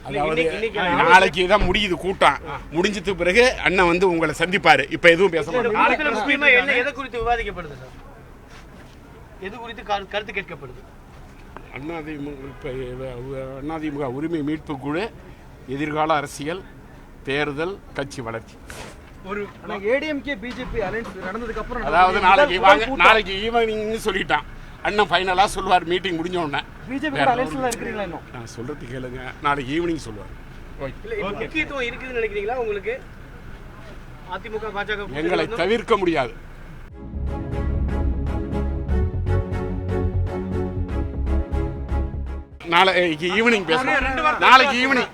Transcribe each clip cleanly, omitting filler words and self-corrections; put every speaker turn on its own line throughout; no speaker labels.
அதாவது நாளைக்கு தான் முடியுது கூட்டம். முடிஞ்சதுக்கு பிறகு அண்ணன் வந்து உங்களை சந்திப்பாரு. இப்ப எதுவும் பேச மாட்டோம்.
எதை குறித்து விவாதிக்கப்படுது சார்? எது குறித்து கருத்து கேட்கப்படுது?
அதிமுக உரிமை மீட்பு குழு, எதிர்கால அரசியல், தேர்தல், கட்சி வளர்ச்சி.
ஒரு ஏடிஎம்கே பிஜேபி அலைன்ஸ் நடந்ததுக்கு அப்புறம்
அதாவது நாளைக்கு ஈவினிங்னு சொல்லிட்டான் அண்ணன். ஃபைனலா சொல்லுவார் மீட்டிங் முடிஞ்ச உடனே.
பிஜேபி அலைன்ஸ்ல இருக்கீங்களா? இன்னும்
நான் சொல்றது கேளுங்க, நாளைக்கு ஈவினிங் சொல்லுவார்.
முக்கியத்துவம் இருக்குதுன்னு நினைக்கிறீங்களா உங்களுக்கு? அதிமுக பாஜக
எங்களை தவிர்க்க முடியாது. நாளைக்கு ஈவினிங் பேசுறேன். நாளைக்கு ஈவினிங்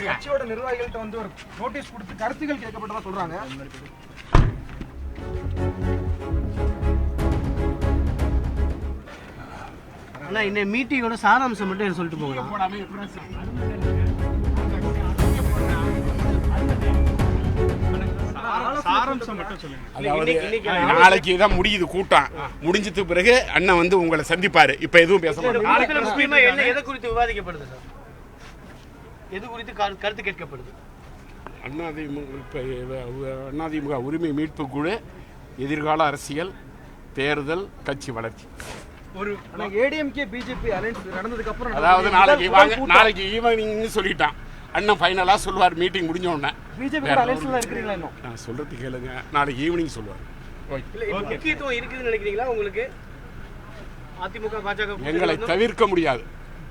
கட்சியோட நிர்வாகிகள்ட்ட வந்து ஒரு நோட்டீஸ் கொடுத்து கருத்துக்கள் கேட்கப்பட்டதா சொல்றாங்க.
ஆனா இந்த மீட்டிங்கோட சாராம்சம் மட்டும் சொல்லிட்டு போகலாம்.
அதாவது நாளைக்கு தான் முடியுது கூட்டம். முடிஞ்சதுக்கு பிறகு அண்ணன் வந்து உங்களை சந்திப்பாரு. இப்ப எதுவும் பேச மாட்டோம்.
எதை குறித்து விவாதிக்கப்படுது சார்? எது குறித்து கருத்து கேட்கப்படுது?
அதிமுக உரிமை மீட்பு குழு, எதிர்கால அரசியல், தேர்தல், கட்சி வளர்ச்சி.
ஒரு ஏடிஎம்கே பிஜேபி அலைன்ஸ் நடந்ததுக்கு அப்புறம்
அதாவது நாளைக்கு ஈவினிங்னு சொல்லிட்டான் அண்ணன். ஃபைனலா சொல்லுவார் மீட்டிங் முடிஞ்ச உடனே.
பிஜேபி அலைன்ஸ்ல இருக்கீங்களா? இன்னும்
நான் சொல்றது கேளுங்க, நாளைக்கு ஈவினிங் சொல்லுவார்.
முக்கியத்துவம் இருக்குதுன்னு நினைக்கிறீங்களா உங்களுக்கு? அதிமுக பாஜக
எங்களை தவிர்க்க முடியாது.